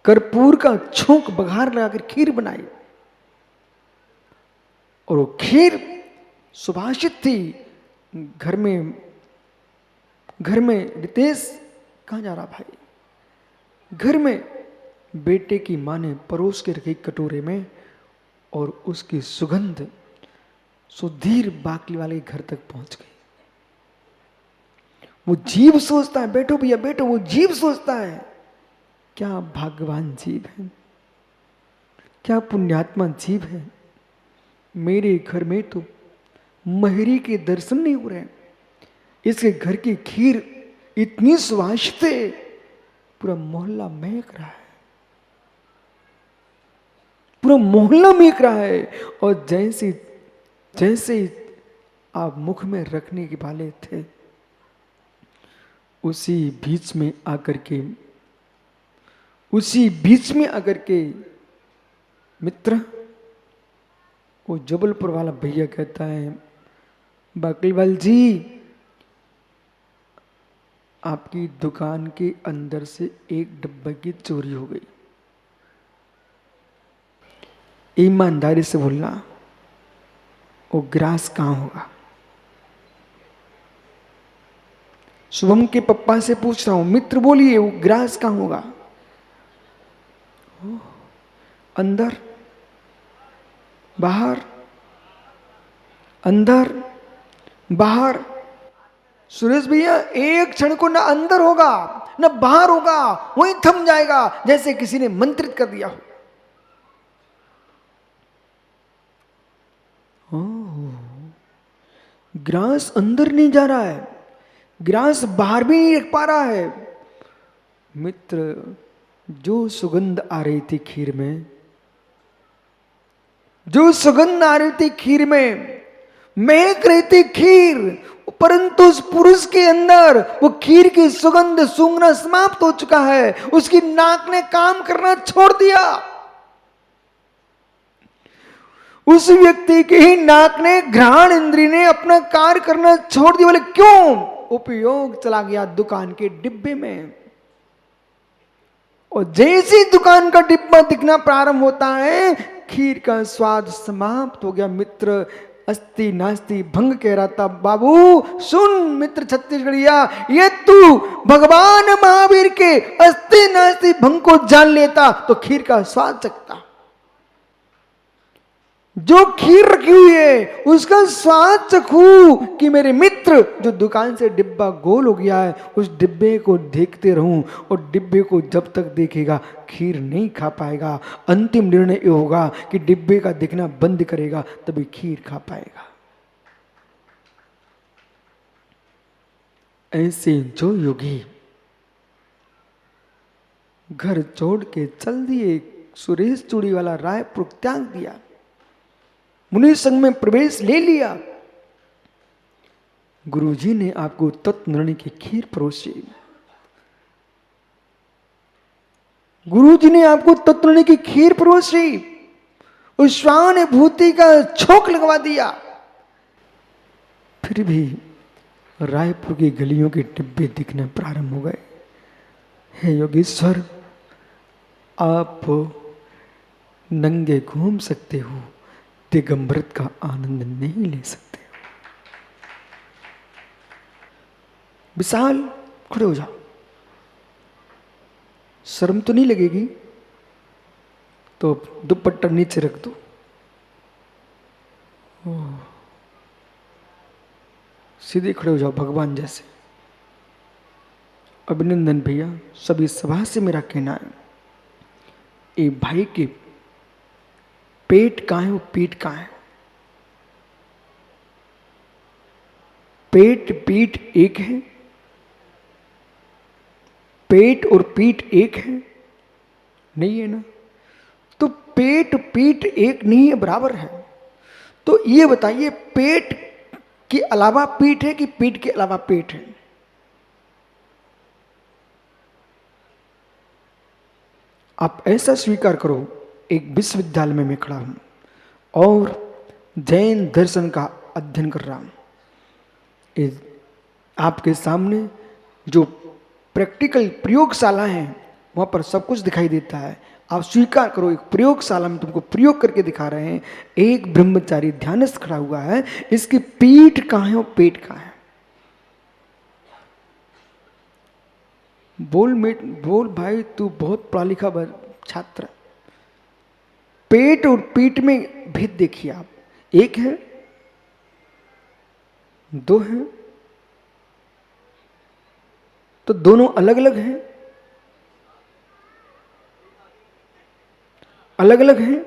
कर्पूर का छोंक बघार लगाकर खीर बनाई और वो खीर सुभाषित थी। घर में रितेश कहाँ जा रहा भाई? घर में बेटे की मां ने परोस के रखी कटोरे में और उसकी सुगंध सुधीर बाकली वाले घर तक पहुंच गई। वो जीव सोचता है, बैठो भैया बैठो, वो जीव सोचता है क्या भाग्यवान जीव है, क्या पुण्यात्मा जीव है, मेरे घर में तो महरी के दर्शन नहीं हो रहे हैं, इसके घर की खीर इतनी सुवासित है, पूरा मोहल्ला महक रहा है, पूरा मोहल्ला महक रहा है। और जैसे जैसे आप मुख में रखने के वाले थे, उसी बीच में आकर के मित्र, वो जबलपुर वाला भैया कहता है, बाकलीवाल जी आपकी दुकान के अंदर से एक डब्बे की चोरी हो गई। ईमानदारी से बोलना, वो ग्रास कहाँ होगा? शुभम के पप्पा से पूछ रहा हूं, मित्र बोलिए वो ग्रास कहाँ होगा? अंदर बाहर, अंदर बाहर। सुरेश भैया एक क्षण को ना अंदर होगा ना बाहर होगा, वहीं थम जाएगा जैसे किसी ने मंत्रित कर दिया हो। ग्रास अंदर नहीं जा रहा है, ग्रास बाहर भी नहीं रख पा रहा है। मित्र, जो सुगंध आ रही थी खीर में, जो सुगंध आ रही थी खीर में, महक रही थी खीर, परंतु उस पुरुष के अंदर वो खीर की सुगंध सूंघना समाप्त हो चुका है। उसकी नाक ने काम करना छोड़ दिया। उस व्यक्ति की ही नाक ने, घ्राण इंद्री ने अपना कार्य करना छोड़ दिया। बोले क्यों? उपयोग चला गया दुकान के डिब्बे में। और जैसे ही दुकान का डिब्बा दिखना प्रारंभ होता है, खीर का स्वाद समाप्त हो गया। मित्र अस्ति नास्ति भंग कह रहा था, बाबू सुन मित्र छत्तीसगढ़िया, ये तू भगवान महावीर के अस्ति नास्ति भंग को जान लेता तो खीर का स्वाद चखता। जो खीर रखी हुई है उसका स्वाद चखूं कि मेरे मित्र, जो दुकान से डिब्बा गोल हो गया है उस डिब्बे को देखते रहूं, और डिब्बे को जब तक देखेगा खीर नहीं खा पाएगा। अंतिम निर्णय ये होगा कि डिब्बे का दिखना बंद करेगा तभी खीर खा पाएगा। ऐसे जो योगी घर छोड़ के चल दिए, सुरेश चूड़ी वाला रायपुर त्याग दिया, मुनि संघ में प्रवेश ले लिया, गुरुजी ने आपको तत्व निर्णय की खीर परोसी। गुरुजी ने आपको तत्व निर्णय की खीर परोसी, उस स्वानुभूति का छोक लगवा दिया। फिर भी रायपुर की गलियों के डिब्बे दिखने प्रारंभ हो गए। हे योगेश्वर, आप नंगे घूम सकते हो, दिगंबरत का आनंद नहीं ले सकते। विशाल, खड़े हो जाओ, शर्म तो नहीं लगेगी? तो दुपट्टा नीचे रख दो। सीधे खड़े हो जाओ भगवान जैसे। अभिनंदन भैया, सभी सभा से मेरा कहना है, एक भाई के पेट कहाँ है, वो पीठ कहाँ है? पेट पीठ एक है? पेट और पीठ एक है? नहीं है ना। तो पेट पीठ एक नहीं है, बराबर है। तो ये बताइए, पेट के अलावा पीठ है कि पीठ के अलावा पेट है? आप ऐसा स्वीकार करो, एक विश्वविद्यालय में मैं खड़ा हूं और जैन दर्शन का अध्ययन कर रहा हूं। आपके सामने जो प्रैक्टिकल प्रयोगशाला है वहां पर सब कुछ दिखाई देता है। आप स्वीकार करो, एक प्रयोगशाला में तुमको प्रयोग करके दिखा रहे हैं। एक ब्रह्मचारी ध्यानस्थ खड़ा हुआ है, इसकी पीठ कहाँ है और पेट कहाँ है? बोल भाई, तू बहुत पढ़ा लिखा छात्र। पेट और पीठ में भेद देखिए आप, एक है, दो है, तो दोनों अलग अलग हैं, अलग अलग हैं।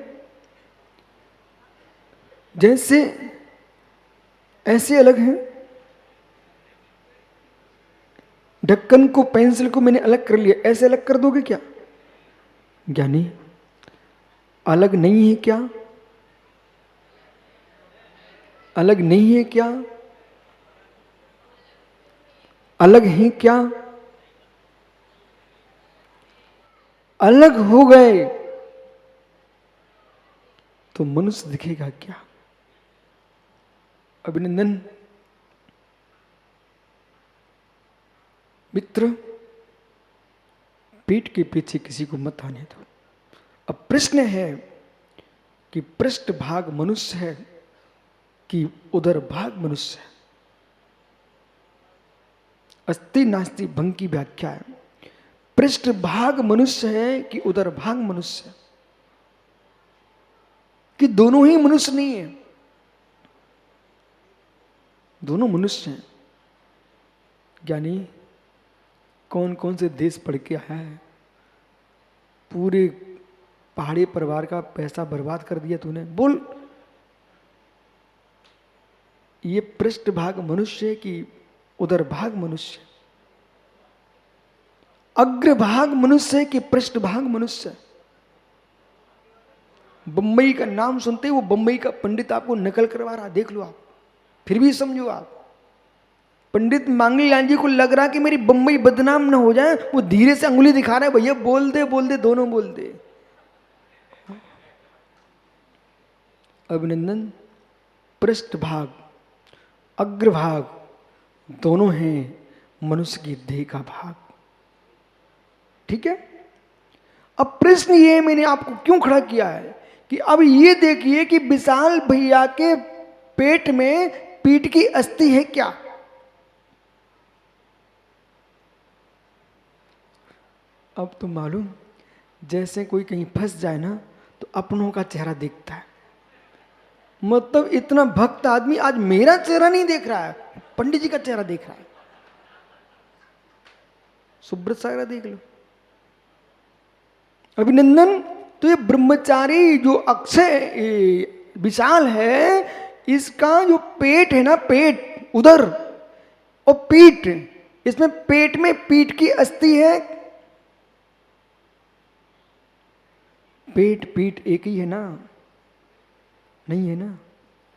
जैसे ऐसे अलग हैं, ढक्कन को पेंसिल को मैंने अलग कर लिया, ऐसे अलग कर दोगे क्या ज्ञानी? अलग नहीं है क्या? अलग नहीं है क्या? अलग है क्या? अलग हो गए तो मनुष्य दिखेगा क्या? अभिनंदन मित्र, पीठ के पीछे किसी को मत आने दो। अब प्रश्न है कि पृष्ठ भाग मनुष्य है कि उदर भाग मनुष्य है? अस्ति नास्ति भंग की व्याख्या है, पृष्ठ भाग मनुष्य है कि उदर भाग मनुष्य है, कि दोनों ही मनुष्य नहीं है? दोनों मनुष्य हैं। ज्ञानी, कौन कौन से देश पढ़ के आया है? पूरे पहाड़ी परिवार का पैसा बर्बाद कर दिया तूने। बोल, ये पृष्ठ भाग मनुष्य है कि उदर भाग मनुष्य? अग्र भाग मनुष्य है कि पृष्ठ भाग मनुष्य? बंबई का नाम सुनते ही वो बंबई का पंडित आपको नकल करवा रहा, देख लो आप, फिर भी समझो आप। पंडित मांगलीलाल जी को लग रहा कि मेरी बंबई बदनाम ना हो जाए, वो धीरे से अंगुली दिखा रहे हैं, भैया बोल दे दोनों बोल दे। अभिनंदन, पृष्ठ भाग अग्रभाग दोनों हैं मनुष्य की देह का भाग। ठीक है। अब प्रश्न ये मैंने आपको क्यों खड़ा किया है कि अब ये देखिए कि विशाल भैया के पेट में पीठ की अस्थि है क्या? अब तो मालूम, जैसे कोई कहीं फंस जाए ना तो अपनों का चेहरा देखता है। मतलब इतना भक्त आदमी आज मेरा चेहरा नहीं देख रहा है, पंडित जी का चेहरा देख रहा है। सुब्रत सागरा देख लो। अभिनंदन, तो ये ब्रह्मचारी जो अक्षय विशाल है, इसका जो पेट है ना, पेट उधर और पीठ, इसमें पेट में पीठ की अस्थि है। पेट पीठ एक ही है ना? नहीं है ना?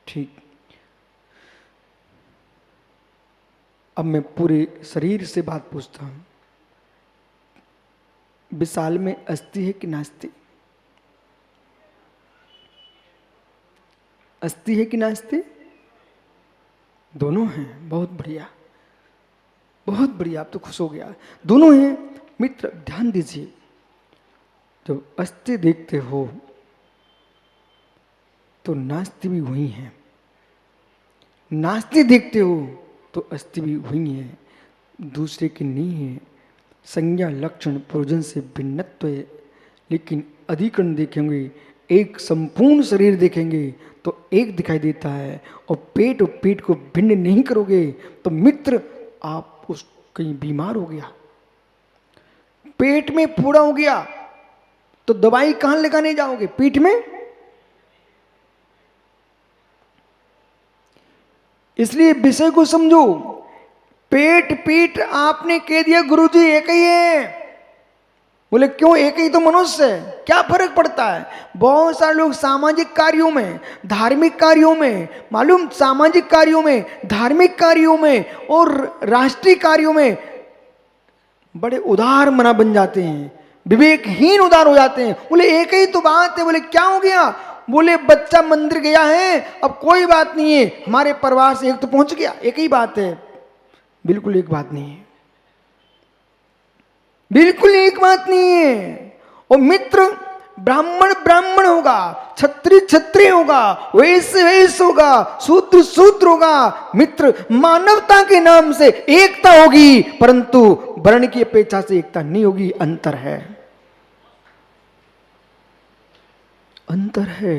ठीक। अब मैं पूरे शरीर से बात पूछता हूं, विशाल में अस्थि है कि नास्ति? अस्थि है कि नास्ति? दोनों हैं। बहुत बढ़िया, बहुत बढ़िया, आप तो खुश हो गया। दोनों हैं। मित्र ध्यान दीजिए, जब अस्थि देखते हो तो नास्ति भी वही है, नास्ति देखते हो तो अस्थि भी वही है, दूसरे की नहीं है। संज्ञा लक्षण प्रयोजन से भिन्नत्व है, लेकिन अधिकरण देखेंगे, एक संपूर्ण शरीर देखेंगे तो एक दिखाई देता है। और पेट और पीठ को भिन्न नहीं करोगे तो मित्र आप उस कहीं बीमार हो गया, पेट में फोड़ा हो गया तो दवाई कहां लगाने जाओगे? पीठ में। इसलिए विषय को समझो। पेट पीठ आपने कह दिया गुरुजी एक ही है। बोले क्यों? एक ही तो मनुष्य है, क्या फर्क पड़ता है? बहुत सारे लोग सामाजिक कार्यों में, धार्मिक कार्यों में, मालूम, सामाजिक कार्यों में, धार्मिक कार्यों में और राष्ट्रीय कार्यों में बड़े उदार मना बन जाते हैं, विवेकहीन उदार हो जाते हैं। बोले एक ही तो बात है। बोले क्या हो गया? बोले बच्चा मंदिर गया है, अब कोई बात नहीं है, हमारे परिवार से एक तो पहुंच गया, एक ही बात है। बिल्कुल एक बात नहीं है। बिल्कुल एक बात नहीं है। और मित्र ब्राह्मण ब्राह्मण होगा, क्षत्रिय क्षत्रिय होगा, वैश्य वैश्य होगा, शूद्र शूद्र होगा। मित्र मानवता के नाम से एकता होगी, परंतु वर्ण की अपेक्षा से एकता नहीं होगी। अंतर है, अंतर है।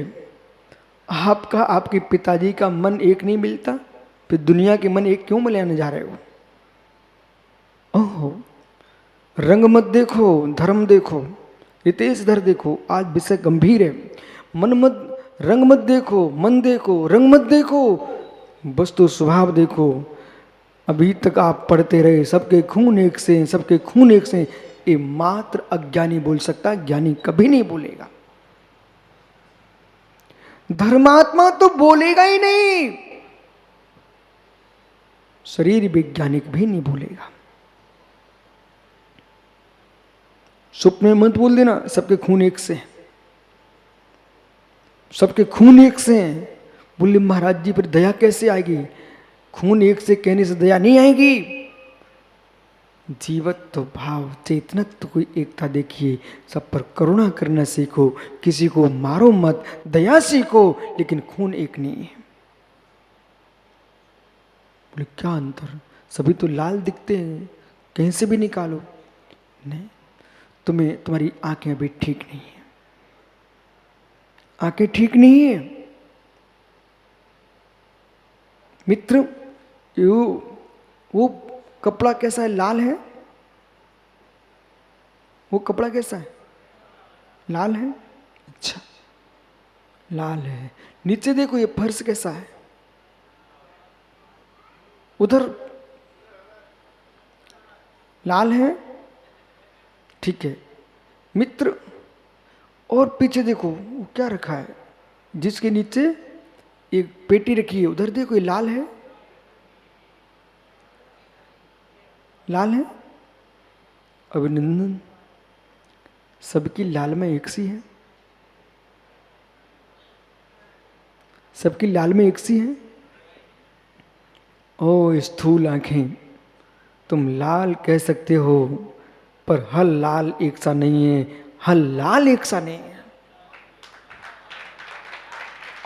आपका आपके पिताजी का मन एक नहीं मिलता, फिर दुनिया के मन एक क्यों मिलाने जा रहे हो? ओहो, रंग मत देखो, धर्म देखो, रितेश धर देखो। आज विषय गंभीर है। मन मत, रंग मत देखो, मन देखो, रंग मत देखो, वस्तु स्वभाव देखो। अभी तक आप पढ़ते रहे सबके खून एक से, सबके खून एक से, ये मात्र अज्ञानी बोल सकता, ज्ञानी कभी नहीं बोलेगा। धर्मात्मा तो बोलेगा ही नहीं, शरीर वैज्ञानिक भी नहीं बोलेगा। स्वप्न में मत बोल देना सबके खून एक से, सबके खून एक से हैं। बोले महाराज जी फिर दया कैसे आएगी? खून एक से कहने से दया नहीं आएगी। जीवत्व भाव चेतनत्व कोई एकता देखिए, सब पर करुणा करना सीखो, किसी को मारो मत, दया सीखो, लेकिन खून एक नहीं है। बोले क्या अंतर? सभी तो लाल दिखते हैं, कहीं से भी निकालो। नहीं, तुम्हारी आंखें अभी ठीक नहीं है, आंखें ठीक नहीं है। मित्र वो कपड़ा कैसा है? लाल है। वो कपड़ा कैसा है? लाल है। अच्छा, लाल है। नीचे देखो ये फर्श कैसा है? उधर लाल है, ठीक है। मित्र और पीछे देखो वो क्या रखा है, जिसके नीचे एक पेटी रखी है, उधर देखो ये लाल है, लाल है। अभिनंदन, सबकी लाल में एक सी है, सबकी लाल में एक सी है। ओ स्थूल आंखें, तुम लाल कह सकते हो, पर हर लाल एक सा नहीं है, हर लाल एक सा नहीं है।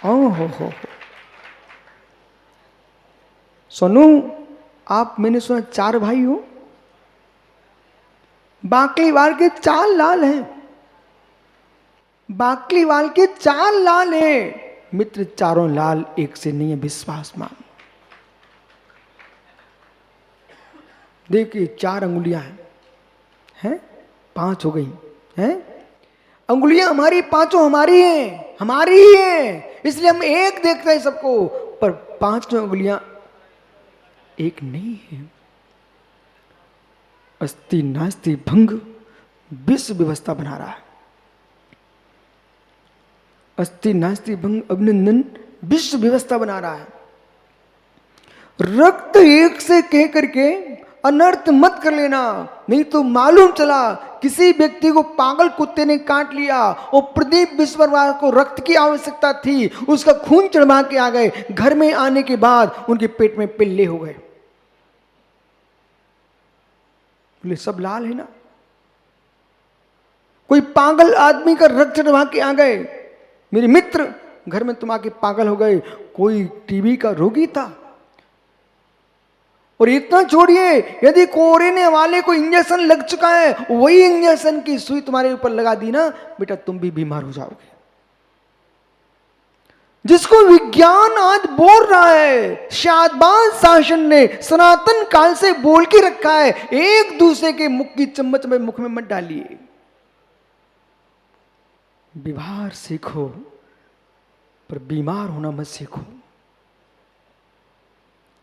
ओ हो। सोनू, आप, मैंने सुना 4 भाई हो, बाकलीवाल के 4 लाल हैं, बाकलीवाल के 4 लाल हैं। मित्र चारों लाल एक से नहीं है, विश्वास मान। देखिए 4 अंगुलियां हैं, 5 हो गई हैं। अंगुलियां हमारी पांचों हमारी हैं, हमारी ही हैं, इसलिए हम एक देखते हैं सबको, पर 5 अंगुलियां एक नहीं है। अस्ति नास्ति भंग विश्व व्यवस्था बना रहा है। अस्ति नास्ति भंग अभिनंदन विश्व व्यवस्था बना रहा है। रक्त एक से कह करके अनर्थ मत कर लेना, नहीं तो मालूम चला किसी व्यक्ति को पागल कुत्ते ने काट लिया और प्रदीप विश्वकर्मा को रक्त की आवश्यकता थी, उसका खून चढ़वा के आ गए, घर में आने के बाद उनके पेट में पिल्ले हो गए। बोले सब लाल है ना? कोई पागल आदमी का रक्त चढ़वा के आ गए। मेरे मित्र, घर में तुम आके पागल हो गए। कोई टीबी का रोगी था, और इतना छोड़िए, यदि कोरोना वाले को इंजेक्शन लग चुका है, वही इंजेक्शन की सुई तुम्हारे ऊपर लगा दी ना, बेटा तुम भी बीमार हो जाओगे। जिसको विज्ञान आज बोल रहा है, शादबाज शासन ने सनातन काल से बोल के रखा है, एक दूसरे के मुख की चम्मच में मुख में मत डालिए। व्यवहार सीखो, पर बीमार होना मत सीखो।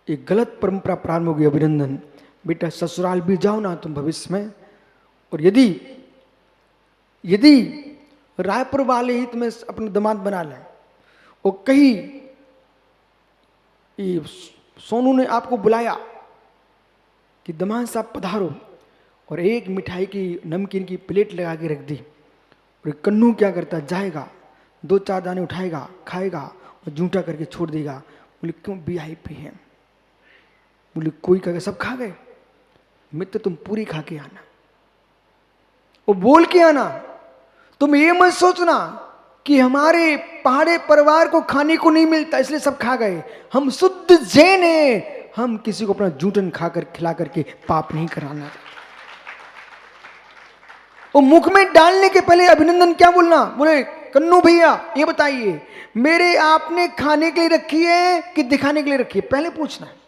एक गलत परंपरा प्रारंभ हो गई। अभिनंदन बेटा, ससुराल भी जाओ ना तुम भविष्य में, और यदि रायपुर वाले ही तुम्हें अपना दामाद बना लें, और कहीं सोनू ने आपको बुलाया कि दामाद साहब पधारो, और एक मिठाई की नमकीन की प्लेट लगा के रख दी, और कन्नू क्या करता, जाएगा 2-4 दाने उठाएगा, खाएगा और जूठा करके छोड़ देगा। बोले क्यों, वीआईपी है। बोले कोई कहेगा सब खा गए। मित्र तुम पूरी खा के आना, वो बोल के आना। तुम ये मत सोचना कि हमारे पहाड़े परिवार को खाने को नहीं मिलता इसलिए सब खा गए। हम शुद्ध जैन हैं, हम किसी को अपना जूठन खाकर खिला करके पाप नहीं कराना। वो मुख में डालने के पहले अभिनंदन क्या बोलना, बोले कन्नू भैया ये बताइए मेरे आपने खाने के लिए रखी है कि दिखाने के लिए रखी है, पहले पूछना है।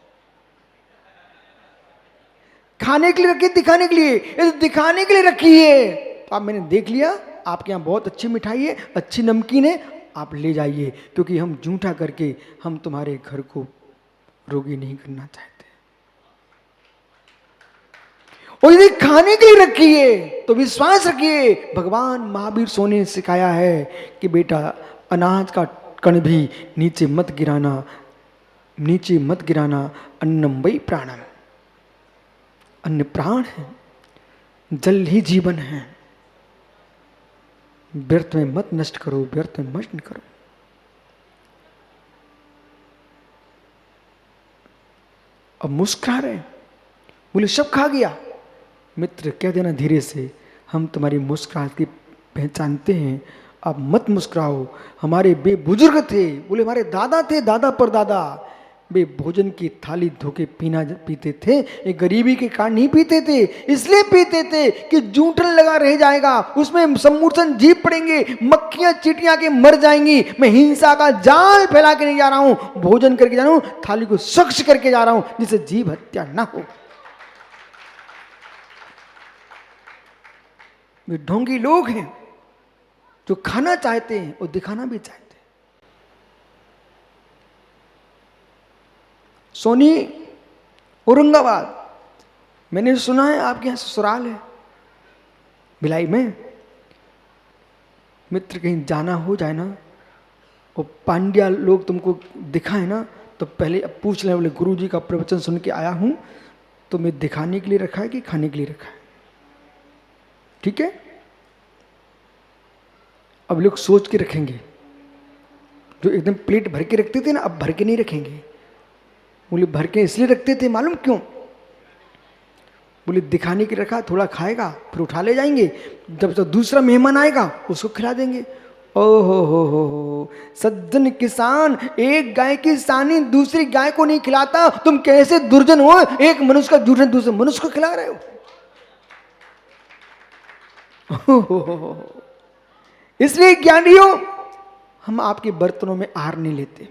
खाने के लिए रखी है दिखाने के लिए? यदि दिखाने के लिए रखी है तो आप, मैंने देख लिया आपके यहाँ बहुत अच्छी मिठाई है, अच्छी नमकीन है, आप ले जाइए, क्योंकि हम जूठा करके हम तुम्हारे घर को रोगी नहीं करना चाहते। और यदि खाने के लिए रखी है तो विश्वास रखिए, भगवान महावीर सोने सिखाया है कि बेटा अनाज का कण भी नीचे मत गिराना, नीचे मत गिराना, अन्नम वै प्राणम, अन्न प्राण है, जल ही जीवन है, व्यर्थ में मत नष्ट करो, व्यर्थ में मत करो। अब मुस्कुरा रहे, बोले सब खा गया। मित्र कह देना धीरे से, हम तुम्हारी मुस्कुराहट की पहचानते हैं, आप मत मुस्कुराओ। हमारे बे बुजुर्ग थे, बोले हमारे दादा थे, दादा पर दादा, वे भोजन की थाली धोके पीना पीते थे, ये गरीबी के कारण नहीं पीते थे, इसलिए पीते थे कि जूठन लगा रह जाएगा, उसमें सम्मूर्छन जीव पड़ेंगे, मक्खियां चींटियां के मर जाएंगी। मैं हिंसा का जाल फैला के नहीं जा रहा हूं, भोजन करके जा रहा हूं, थाली को स्वच्छ करके जा रहा हूं, जिससे जीव हत्या ना हो। वे ढोंगी लोग हैं जो खाना चाहते हैं और दिखाना भी चाहते हैं। सोनी औरंगाबाद, मैंने सुना है आपके यहां ससुराल है भिलाई में। मित्र कहीं जाना हो जाए ना और पांड्या लोग तुमको दिखाए ना तो पहले अब पूछ लें, बोले गुरु जी का प्रवचन सुन के आया हूं, तो मैं दिखाने के लिए रखा है कि खाने के लिए रखा है? ठीक है, अब लोग सोच के रखेंगे, जो एकदम प्लेट भर के रखते थे ना अब भर के नहीं रखेंगे। बोले भर के इसलिए रखते थे मालूम क्यों? बोले दिखाने के रखा, थोड़ा खाएगा फिर उठा ले जाएंगे, जब तक दूसरा मेहमान आएगा उसको खिला देंगे। ओहो हो, सज्जन किसान एक गाय की सानी दूसरी गाय को नहीं खिलाता, तुम कैसे दुर्जन हो, एक मनुष्य का जूठन दूसरे मनुष्य को खिला रहे हो। इसलिए ज्ञानियों हम आपके बर्तनों में आहार नहीं लेते।